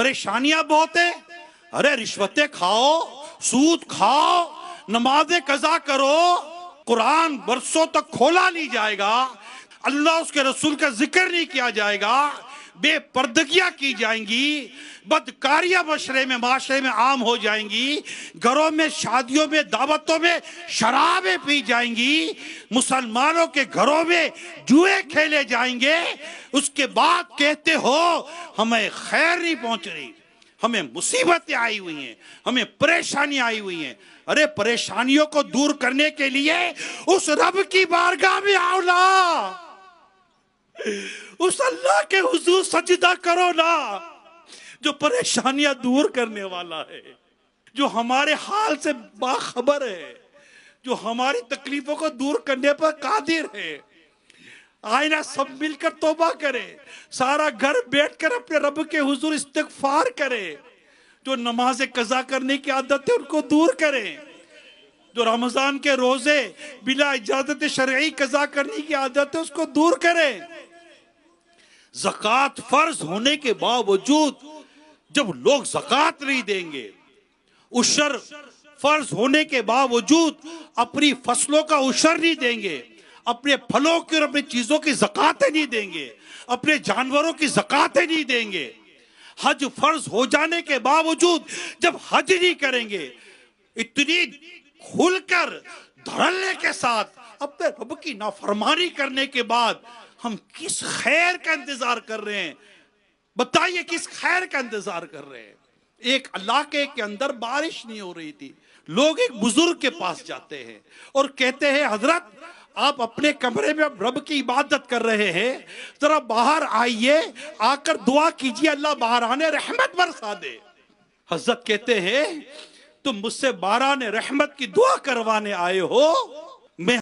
پریشانیاں بہت ہیں. ارے رشوتیں کھاؤ, سود کھاؤ, نمازیں قضا کرو, قرآن برسوں تک کھولا نہیں جائے گا, اللہ اس کے رسول کا ذکر نہیں کیا جائے گا, بے پردگیاں کی جائیں گی, بدکاریاں معاشرے میں عام ہو جائیں گی, گھروں میں شادیوں میں دعوتوں میں شرابیں پی جائیں گی, مسلمانوں کے گھروں میں جوئے کھیلے جائیں گے. اس کے بعد کہتے ہو ہمیں خیر نہیں پہنچ رہی, ہمیں مصیبتیں آئی ہوئی ہیں, ہمیں پریشانیاں آئی ہوئی ہیں. ارے پریشانیوں کو دور کرنے کے لیے اس رب کی بارگاہ میں آؤ نا, اس اللہ کے حضور سجدہ کرو نا, جو پریشانیاں دور کرنے والا ہے, جو ہمارے حال سے باخبر ہے, جو ہماری تکلیفوں کو دور کرنے پر قادر ہے. آئے نا سب مل کر توبہ کرے, سارا گھر بیٹھ کر اپنے رب کے حضور استغفار کرے, جو نماز قضا کرنے کی عادت ہے ان کو دور کریں, جو رمضان کے روزے بلا اجازت شرعی قضا کرنے کی عادت ہے اس کو دور کریں. زکوٰۃ فرض ہونے کے باوجود جب لوگ زکوٰۃ نہیں دیں گے, عشر فرض ہونے کے باوجود اپنی فصلوں کا عشر نہیں دیں گے, اپنے پھلوں کی اور اپنی چیزوں کی زکوٰۃیں نہیں دیں گے, اپنے جانوروں کی زکوٰۃیں نہیں دیں گے, حج فرض ہو جانے کے باوجود جب حج نہیں کریں گے, اتنی کھل کر دھڑلے کے ساتھ اپنے رب کی نافرمانی کرنے کے بعد ہم کس خیر کا انتظار کر رہے ہیں؟ بتائیے کس خیر کا انتظار کر رہے ہیں؟ ایک علاقے کے اندر بارش نہیں ہو رہی تھی, لوگ ایک بزرگ کے پاس جاتے ہیں اور کہتے ہیں حضرت آپ اپنے کمرے میں رب کی عبادت کر رہے ہیں, ذرا باہر آئیے, آ کر دعا کیجئے اللہ باران رحمت برسا دے. حضرت کہتے ہیں تم مجھ سے باران رحمت کی دعا کروانے آئے ہو,